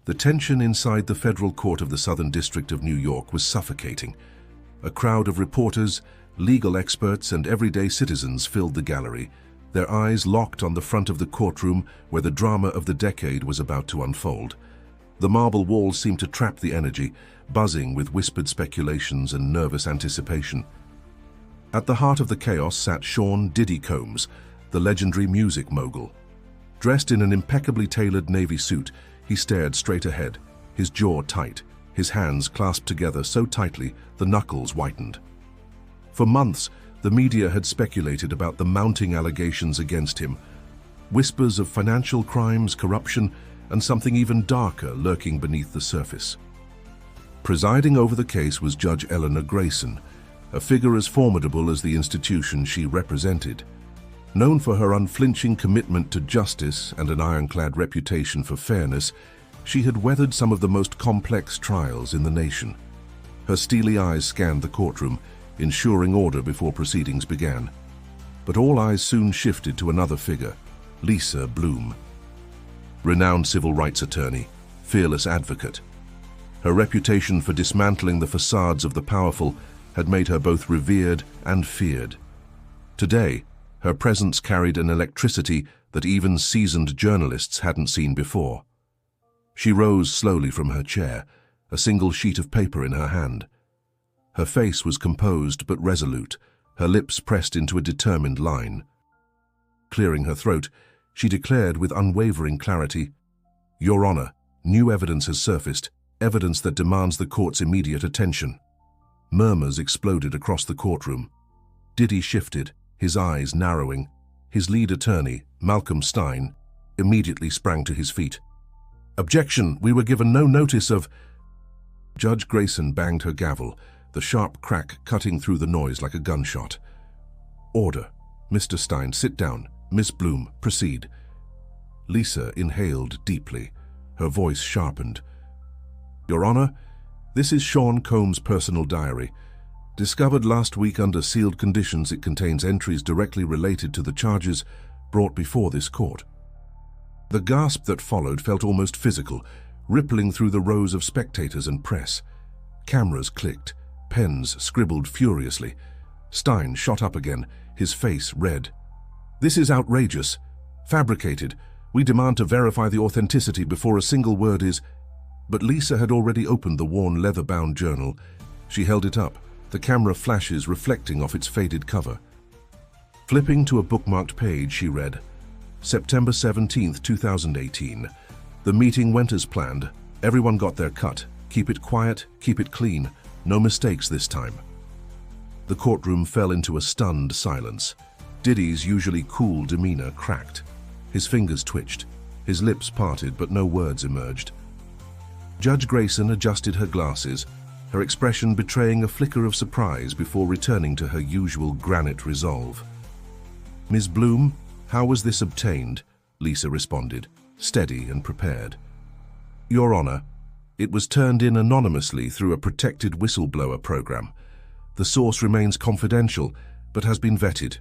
The tension inside the federal court of the Southern District of New York was suffocating. A crowd of reporters, legal experts, and everyday citizens filled the gallery, their eyes locked on the front of the courtroom where the drama of the decade was about to unfold. The marble walls seemed to trap the energy, buzzing with whispered speculations and nervous anticipation. At the heart of the chaos sat Sean "Diddy" Combs, the legendary music mogul. Dressed in an impeccably tailored navy suit, he stared straight ahead, his jaw tight, his hands clasped together so tightly the knuckles whitened. For months, the media had speculated about the mounting allegations against him, whispers of financial crimes, corruption, and something even darker lurking beneath the surface. Presiding over the case was Judge Eleanor Grayson, a figure as formidable as the institution she represented. Known for her unflinching commitment to justice and an ironclad reputation for fairness, she had weathered some of the most complex trials in the nation. Her steely eyes scanned the courtroom, ensuring order before proceedings began. But all eyes soon shifted to another figure, Lisa Bloom. Renowned civil rights attorney, fearless advocate. Her reputation for dismantling the facades of the powerful had made her both revered and feared. Today, her presence carried an electricity that even seasoned journalists hadn't seen before. She rose slowly from her chair, a single sheet of paper in her hand. Her face was composed but resolute, her lips pressed into a determined line. Clearing her throat, she declared with unwavering clarity, "Your Honor, new evidence has surfaced, evidence that demands the court's immediate attention." Murmurs exploded across the courtroom. Diddy shifted, his eyes narrowing. His lead attorney, Malcolm Stein, immediately sprang to his feet. "Objection! We were given no notice of—" Judge Grayson banged her gavel, the sharp crack cutting through the noise like a gunshot. "Order. Mr. Stein, sit down. Miss Bloom, proceed." Lisa inhaled deeply, her voice sharpened. "Your Honor, this is Sean Combs' personal diary. Discovered last week under sealed conditions, it contains entries directly related to the charges brought before this court." The gasp that followed felt almost physical, rippling through the rows of spectators and press. Cameras clicked, pens scribbled furiously. Stein shot up again, his face red. "This is outrageous. Fabricated. We demand to verify the authenticity before a single word is—" But Lisa had already opened the worn leather-bound journal. She held it up, the camera flashes reflecting off its faded cover. Flipping to a bookmarked page, she read, "September 17th, 2018. The meeting went as planned. Everyone got their cut. Keep it quiet, keep it clean. No mistakes this time." The courtroom fell into a stunned silence. Diddy's usually cool demeanor cracked. His fingers twitched. His lips parted, but no words emerged. Judge Grayson adjusted her glasses, her expression betraying a flicker of surprise before returning to her usual granite resolve. "Ms. Bloom, how was this obtained?" Lisa responded, steady and prepared. "Your Honor, it was turned in anonymously through a protected whistleblower program. The source remains confidential, but has been vetted.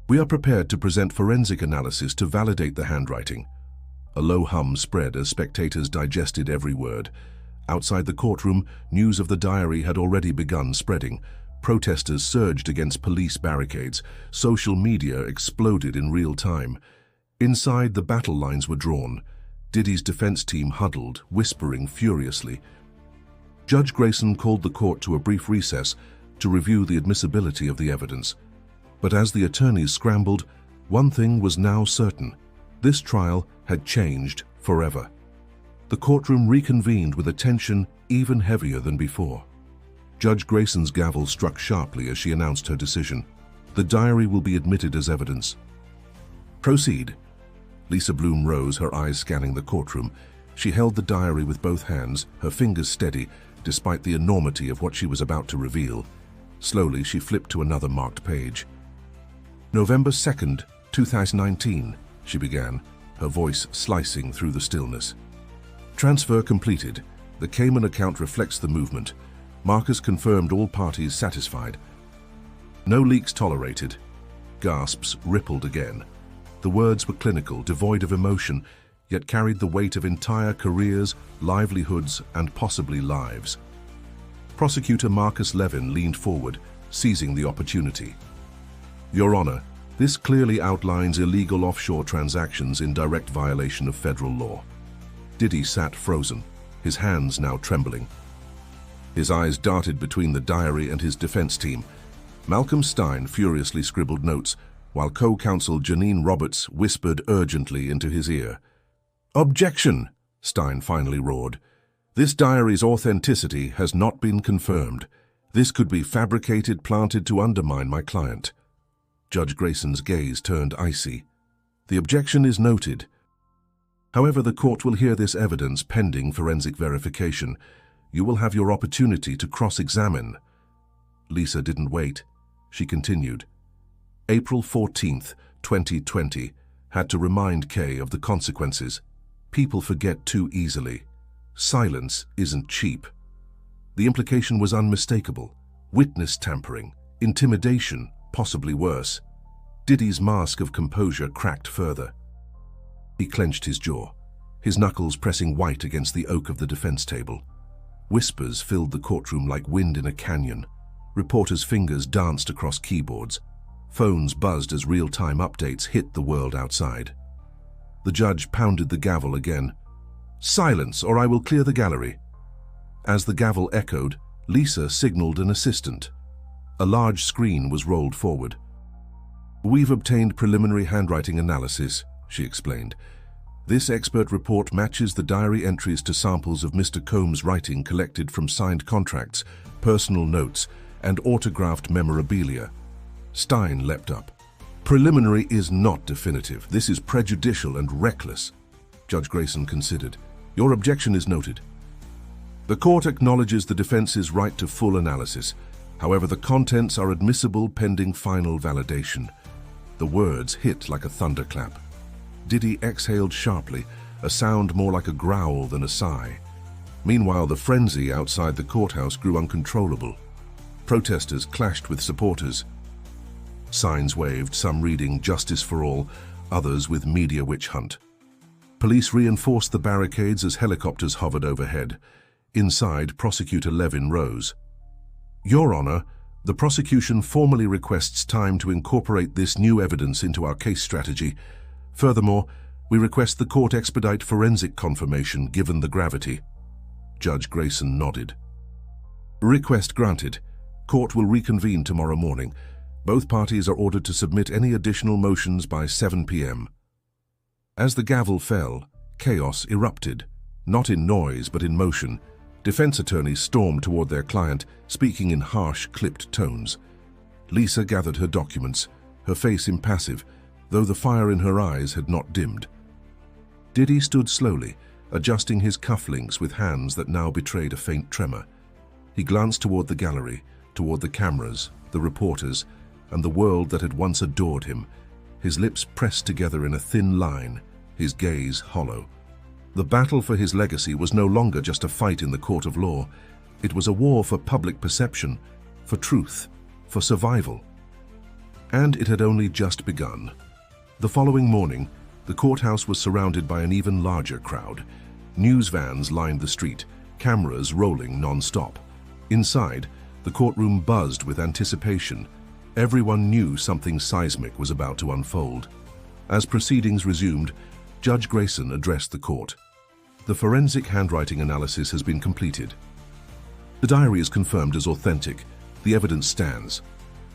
We are prepared to present forensic analysis to validate the handwriting." A low hum spread as spectators digested every word. Outside the courtroom, news of the diary had already begun spreading. Protesters surged against police barricades. Social media exploded in real time. Inside, the battle lines were drawn. Diddy's defense team huddled, whispering furiously. Judge Grayson called the court to a brief recess to review the admissibility of the evidence. But as the attorneys scrambled, one thing was now certain. This trial had changed forever. The courtroom reconvened with a tension even heavier than before. Judge Grayson's gavel struck sharply as she announced her decision. "The diary will be admitted as evidence." "Proceed." Lisa Bloom rose, her eyes scanning the courtroom. She held the diary with both hands, her fingers steady, despite the enormity of what she was about to reveal. Slowly, she flipped to another marked page. "November 2nd, 2019, she began, her voice slicing through the stillness. "Transfer completed. The Cayman account reflects the movement. Marcus confirmed, all parties satisfied. No leaks tolerated." Gasps rippled again. The words were clinical, devoid of emotion, yet carried the weight of entire careers, livelihoods, and possibly lives. Prosecutor Marcus Levin leaned forward, seizing the opportunity. Your Honor, this clearly outlines illegal offshore transactions in direct violation of federal law. Diddy sat frozen, his hands now trembling. His eyes darted between the diary and his defense team. Malcolm Stein furiously scribbled notes, while co-counsel Janine Roberts whispered urgently into his ear. "Objection!" Stein finally roared. "This diary's authenticity has not been confirmed. This could be fabricated, planted to undermine my client." Judge Grayson's gaze turned icy. "The objection is noted. However, the court will hear this evidence pending forensic verification. You will have your opportunity to cross-examine." Lisa didn't wait. She continued. April 14th, 2020, had to remind Kay of the consequences. People forget too easily. Silence isn't cheap. The implication was unmistakable. Witness tampering, intimidation, possibly worse. Diddy's mask of composure cracked further. He clenched his jaw, his knuckles pressing white against the oak of the defense table. Whispers filled the courtroom like wind in a canyon. Reporters' fingers danced across keyboards. Phones buzzed as real-time updates hit the world outside. The judge pounded the gavel again. "Silence, or I will clear the gallery." As the gavel echoed, Lisa signaled an assistant. A large screen was rolled forward. "We've obtained preliminary handwriting analysis," she explained. "This expert report matches the diary entries to samples of Mr. Combs' writing collected from signed contracts, personal notes, and autographed memorabilia." Stein leapt up. "Preliminary is not definitive. This is prejudicial and reckless." Judge Grayson considered. "Your objection is noted." "The court acknowledges the defense's right to full analysis. However, the contents are admissible pending final validation." The words hit like a thunderclap. Diddy exhaled sharply, a sound more like a growl than a sigh. Meanwhile, the frenzy outside the courthouse grew uncontrollable. Protesters clashed with supporters. Signs waved, some reading "Justice for All," others with "Media Witch Hunt." Police reinforced the barricades as helicopters hovered overhead. Inside, Prosecutor Levin rose. "Your Honor, the prosecution formally requests time to incorporate this new evidence into our case strategy. Furthermore, we request the court expedite forensic confirmation given the gravity." Judge Grayson nodded. "Request granted. Court will reconvene tomorrow morning. Both parties are ordered to submit any additional motions by 7 p.m. As the gavel fell, chaos erupted, not in noise but in motion. Defense attorneys stormed toward their client, speaking in harsh, clipped tones. Lisa gathered her documents, her face impassive, though the fire in her eyes had not dimmed. Diddy stood slowly, adjusting his cufflinks with hands that now betrayed a faint tremor. He glanced toward the gallery, toward the cameras, the reporters, and the world that had once adored him, his lips pressed together in a thin line, his gaze hollow. The battle for his legacy was no longer just a fight in the court of law. It was a war for public perception, for truth, for survival. And it had only just begun. The following morning, the courthouse was surrounded by an even larger crowd. News vans lined the street, cameras rolling non-stop. Inside, the courtroom buzzed with anticipation. Everyone knew something seismic was about to unfold. As proceedings resumed, Judge Grayson addressed the court. "The forensic handwriting analysis has been completed. The diary is confirmed as authentic. The evidence stands."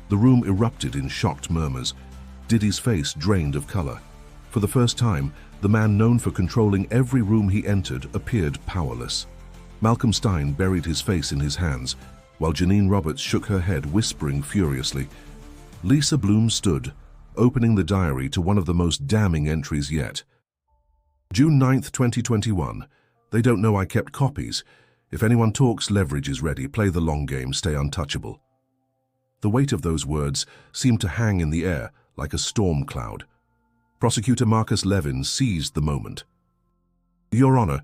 The room erupted in shocked murmurs. Diddy's face drained of color. For the first time, the man known for controlling every room he entered appeared powerless. Malcolm Stein buried his face in his hands, while Janine Roberts shook her head, whispering furiously. Lisa Bloom stood, opening the diary to one of the most damning entries yet. June 9th, 2021. "They don't know I kept copies. If anyone talks, leverage is ready. Play the long game, stay untouchable." The weight of those words seemed to hang in the air like a storm cloud. Prosecutor Marcus Levin seized the moment. "Your Honor,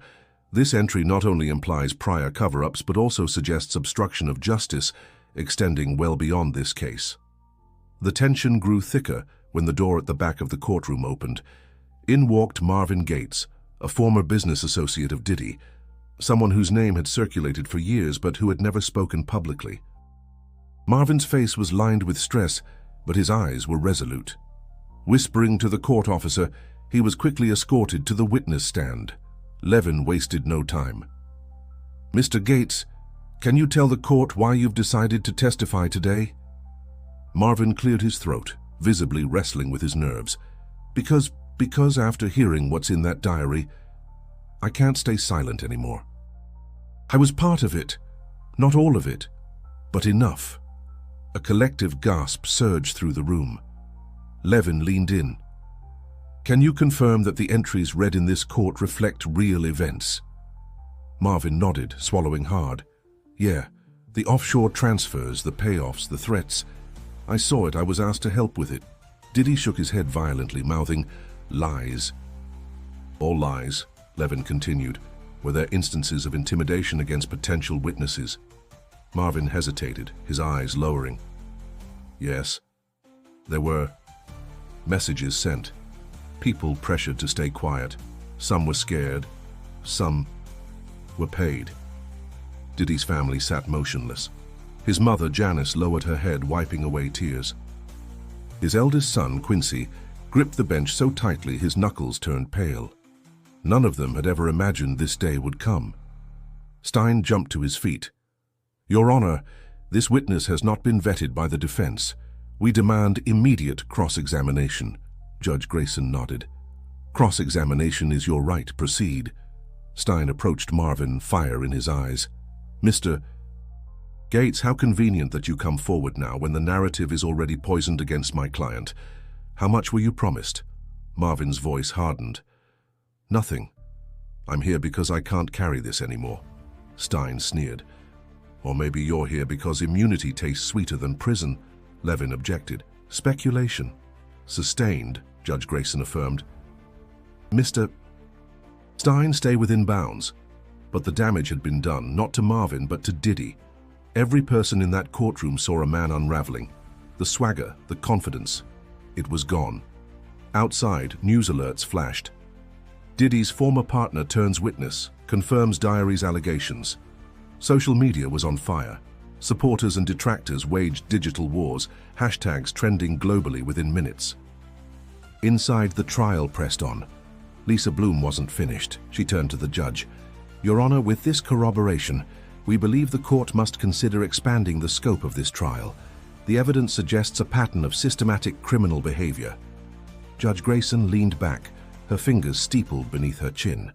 this entry not only implies prior cover-ups but also suggests obstruction of justice, extending well beyond this case." The tension grew thicker when the door at the back of the courtroom opened. In walked Marvin Gates, a former business associate of Diddy, someone whose name had circulated for years but who had never spoken publicly. Marvin's face was lined with stress, but his eyes were resolute. Whispering to the court officer, he was quickly escorted to the witness stand. Levin wasted no time. "Mr. Gates, can you tell the court why you've decided to testify today?" Marvin cleared his throat, visibly wrestling with his nerves. Because after hearing what's in that diary, I can't stay silent anymore. I was part of it, not all of it, but enough. A collective gasp surged through the room. Levin leaned in. "Can you confirm that the entries read in this court reflect real events?" Marvin nodded, swallowing hard. "Yeah, the offshore transfers, the payoffs, the threats. I saw it, I was asked to help with it." Diddy shook his head violently, mouthing, "Lies." "All lies," Levin continued. "Were there instances of intimidation against potential witnesses?" Marvin hesitated, his eyes lowering. "Yes, there were. Messages sent. People pressured to stay quiet. Some were scared. Some were paid." Diddy's family sat motionless. His mother, Janice, lowered her head, wiping away tears. His eldest son, Quincy, gripped the bench so tightly his knuckles turned pale. None of them had ever imagined this day would come. Stein jumped to his feet. "Your Honor, this witness has not been vetted by the defense. We demand immediate cross-examination." Judge Grayson nodded. "Cross-examination is your right. Proceed." Stein approached Marvin, fire in his eyes. "Mr. Gates, how convenient that you come forward now when the narrative is already poisoned against my client. How much were you promised?" Marvin's voice hardened. "Nothing. I'm here because I can't carry this anymore." Stein sneered. "Or maybe you're here because immunity tastes sweeter than prison," Levin objected. "Speculation." "Sustained," Judge Grayson affirmed. "Mr. Stein, stay within bounds." But the damage had been done, not to Marvin, but to Diddy. Every person in that courtroom saw a man unraveling. The swagger, the confidence. It was gone. Outside, news alerts flashed. Diddy's former partner turns witness, confirms diary's allegations. Social media was on fire. Supporters and detractors waged digital wars, hashtags trending globally within minutes. Inside, the trial pressed on. Lisa Bloom wasn't finished. She turned to the judge. "Your Honor, with this corroboration, we believe the court must consider expanding the scope of this trial. The evidence suggests a pattern of systematic criminal behavior." Judge Grayson leaned back, her fingers steepled beneath her chin.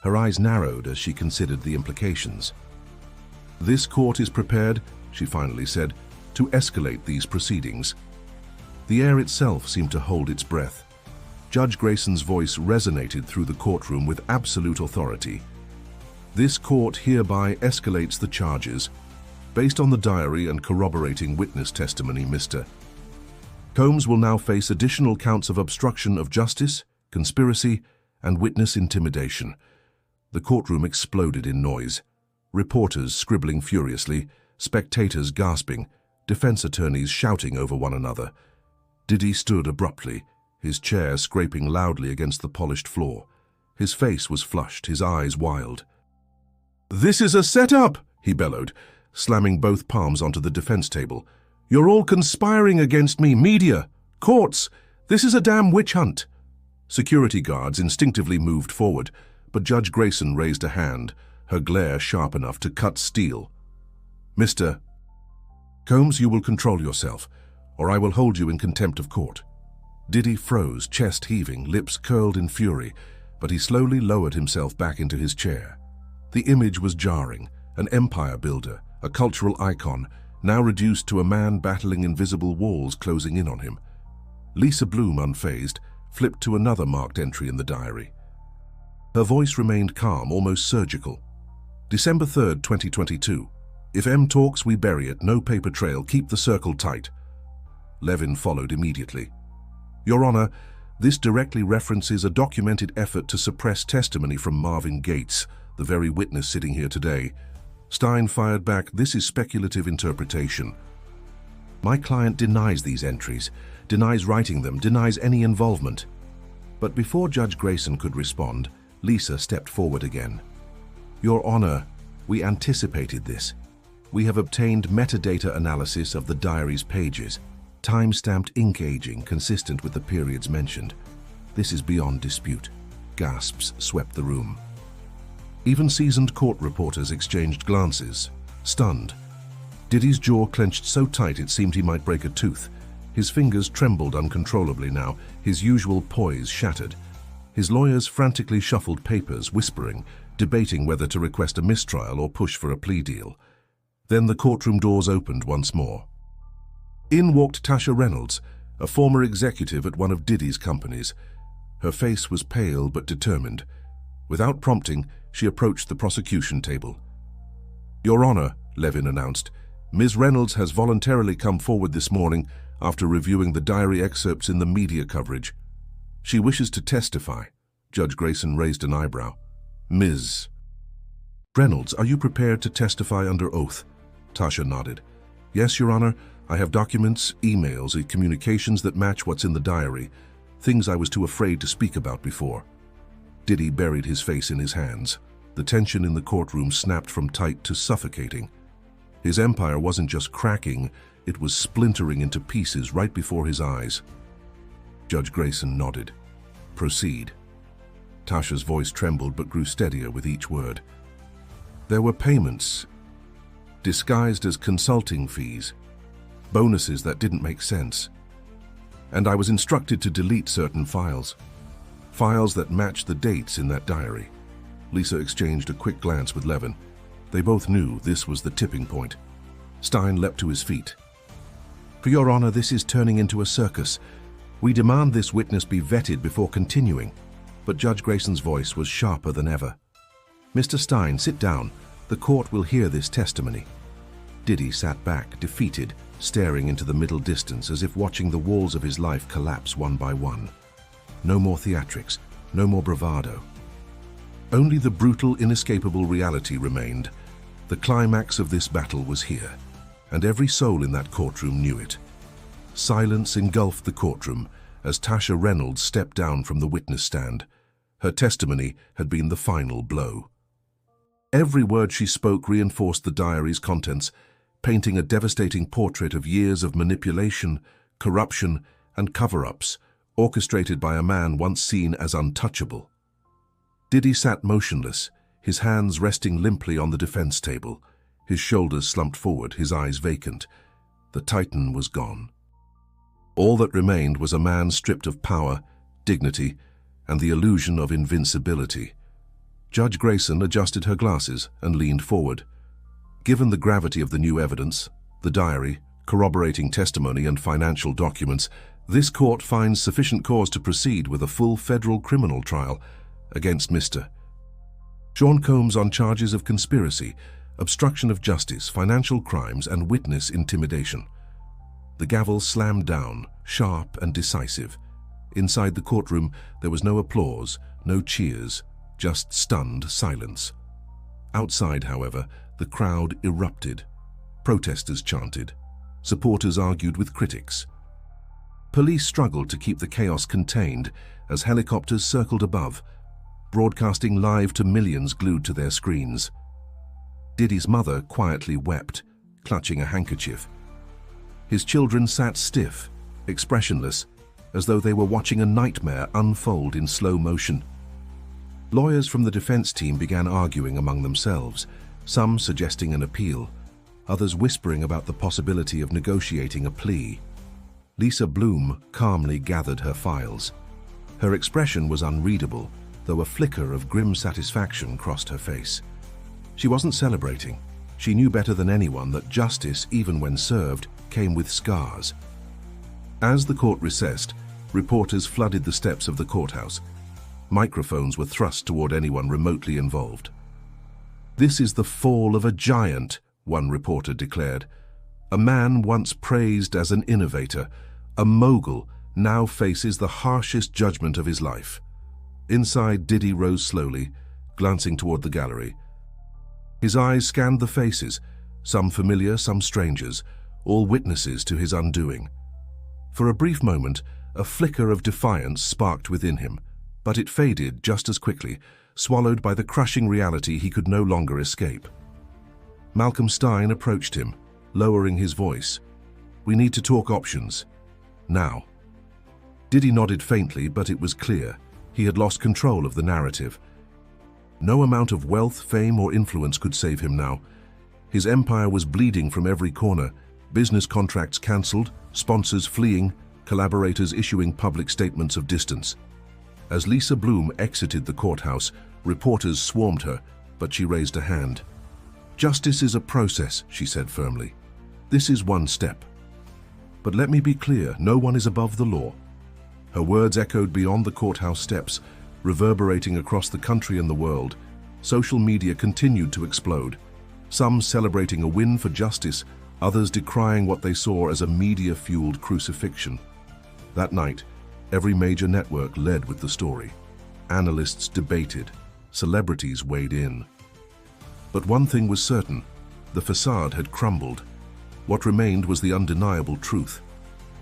Her eyes narrowed as she considered the implications. "This court is prepared," she finally said, "to escalate these proceedings." The air itself seemed to hold its breath. Judge Grayson's voice resonated through the courtroom with absolute authority. "This court hereby escalates the charges, based on the diary and corroborating witness testimony, Mr. Combs will now face additional counts of obstruction of justice, conspiracy, and witness intimidation." The courtroom exploded in noise. Reporters scribbling furiously, spectators gasping, defense attorneys shouting over one another. Diddy stood abruptly, his chair scraping loudly against the polished floor. His face was flushed, his eyes wild. "This is a setup!" he bellowed, slamming both palms onto the defense table. "You're all conspiring against me, media, courts. This is a damn witch hunt." Security guards instinctively moved forward, but Judge Grayson raised a hand, her glare sharp enough to cut steel. "Mr. Combs, you will control yourself, or I will hold you in contempt of court." Diddy froze, chest heaving, lips curled in fury, but he slowly lowered himself back into his chair. The image was jarring, an empire builder, a cultural icon, now reduced to a man battling invisible walls closing in on him. Lisa Bloom, unfazed, flipped to another marked entry in the diary. Her voice remained calm, almost surgical. "December 3rd, 2022. If M talks, we bury it. No paper trail. Keep the circle tight." Levin followed immediately. "Your Honor, this directly references a documented effort to suppress testimony from Marvin Gates, the very witness sitting here today." Stein fired back, "This is speculative interpretation. My client denies these entries, denies writing them, denies any involvement." But before Judge Grayson could respond, Lisa stepped forward again. Your Honor, we anticipated this. We have obtained metadata analysis of the diary's pages, time-stamped ink aging consistent with the periods mentioned. This is beyond dispute. Gasps swept the room. Even seasoned court reporters exchanged glances, stunned. Diddy's jaw clenched so tight it seemed he might break a tooth. His fingers trembled uncontrollably now, his usual poise shattered. His lawyers frantically shuffled papers, whispering, debating whether to request a mistrial or push for a plea deal. Then the courtroom doors opened once more. In walked Tasha Reynolds, a former executive at one of Diddy's companies. Her face was pale but determined. Without prompting, she approached the prosecution table. Your Honor, Levin announced, Ms. Reynolds has voluntarily come forward this morning after reviewing the diary excerpts in the media coverage. She wishes to testify. Judge Grayson raised an eyebrow. Ms. Reynolds, are you prepared to testify under oath? Tasha nodded. Yes, Your Honor. I have documents, emails, and communications that match what's in the diary, things I was too afraid to speak about before. Diddy buried his face in his hands. The tension in the courtroom snapped from tight to suffocating. His empire wasn't just cracking, it was splintering into pieces right before his eyes. Judge Grayson nodded. Proceed. Tasha's voice trembled but grew steadier with each word. There were payments, disguised as consulting fees, bonuses that didn't make sense. And I was instructed to delete certain files that matched the dates in that diary. Lisa exchanged a quick glance with Levin. They both knew this was the tipping point. Stein leapt to his feet. For Your Honor, this is turning into a circus. We demand this witness be vetted before continuing. But Judge Grayson's voice was sharper than ever. Mr. Stein, sit down. The court will hear this testimony. Diddy sat back, defeated, staring into the middle distance as if watching the walls of his life collapse one by one. No more theatrics, no more bravado. Only the brutal, inescapable reality remained. The climax of this battle was here, and every soul in that courtroom knew it. Silence engulfed the courtroom as Tasha Reynolds stepped down from the witness stand. Her testimony had been the final blow. Every word she spoke reinforced the diary's contents, painting a devastating portrait of years of manipulation, corruption, and cover-ups, orchestrated by a man once seen as untouchable. Diddy sat motionless, his hands resting limply on the defense table, his shoulders slumped forward, his eyes vacant. The Titan was gone. All that remained was a man stripped of power, dignity, and the illusion of invincibility. Judge Grayson adjusted her glasses and leaned forward. Given the gravity of the new evidence, the diary, corroborating testimony, and financial documents, this court finds sufficient cause to proceed with a full federal criminal trial against Mr. Sean Combs on charges of conspiracy, obstruction of justice, financial crimes, and witness intimidation. The gavel slammed down, sharp and decisive. Inside the courtroom, there was no applause, no cheers, just stunned silence. Outside, however, the crowd erupted. Protesters chanted. Supporters argued with critics. Police struggled to keep the chaos contained as helicopters circled above, broadcasting live to millions glued to their screens. Diddy's mother quietly wept, clutching a handkerchief. His children sat stiff, expressionless, as though they were watching a nightmare unfold in slow motion. Lawyers from the defense team began arguing among themselves, some suggesting an appeal, others whispering about the possibility of negotiating a plea. Lisa Bloom calmly gathered her files. Her expression was unreadable, though a flicker of grim satisfaction crossed her face. She wasn't celebrating. She knew better than anyone that justice, even when served, came with scars. As the court recessed, reporters flooded the steps of the courthouse. Microphones were thrust toward anyone remotely involved. "This is the fall of a giant," one reporter declared. "A man once praised as an innovator, a mogul, now faces the harshest judgment of his life." Inside, Diddy rose slowly, glancing toward the gallery. His eyes scanned the faces, some familiar, some strangers, all witnesses to his undoing. For a brief moment, a flicker of defiance sparked within him, but it faded just as quickly. swallowed by the crushing reality he could no longer escape. Malcolm Stein approached him, lowering his voice. "We need to talk options. Now." Diddy nodded faintly, but it was clear. He had lost control of the narrative. No amount of wealth, fame, or influence could save him now. His empire was bleeding from every corner, business contracts cancelled, sponsors fleeing, collaborators issuing public statements of distance. As Lisa Bloom exited the courthouse, reporters swarmed her, but she raised a hand. "Justice is a process," she said firmly. "This is one step. But let me be clear, no one is above the law." Her words echoed beyond the courthouse steps, reverberating across the country and the world. Social media continued to explode, some celebrating a win for justice, others decrying what they saw as a media-fueled crucifixion. That night, every major network led with the story. Analysts debated, celebrities weighed in. But one thing was certain: the facade had crumbled. What remained was the undeniable truth.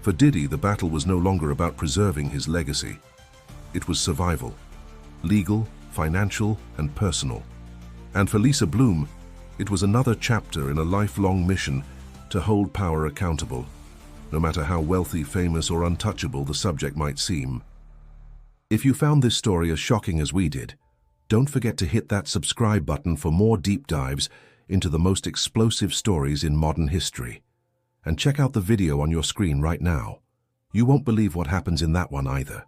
For Diddy, the battle was no longer about preserving his legacy. It was survival. Legal, financial, and personal. And for Lisa Bloom, it was another chapter in a lifelong mission to hold power accountable, no matter how wealthy, famous, or untouchable the subject might seem. If you found this story as shocking as we did, don't forget to hit that subscribe button for more deep dives into the most explosive stories in modern history. And check out the video on your screen right now. You won't believe what happens in that one either.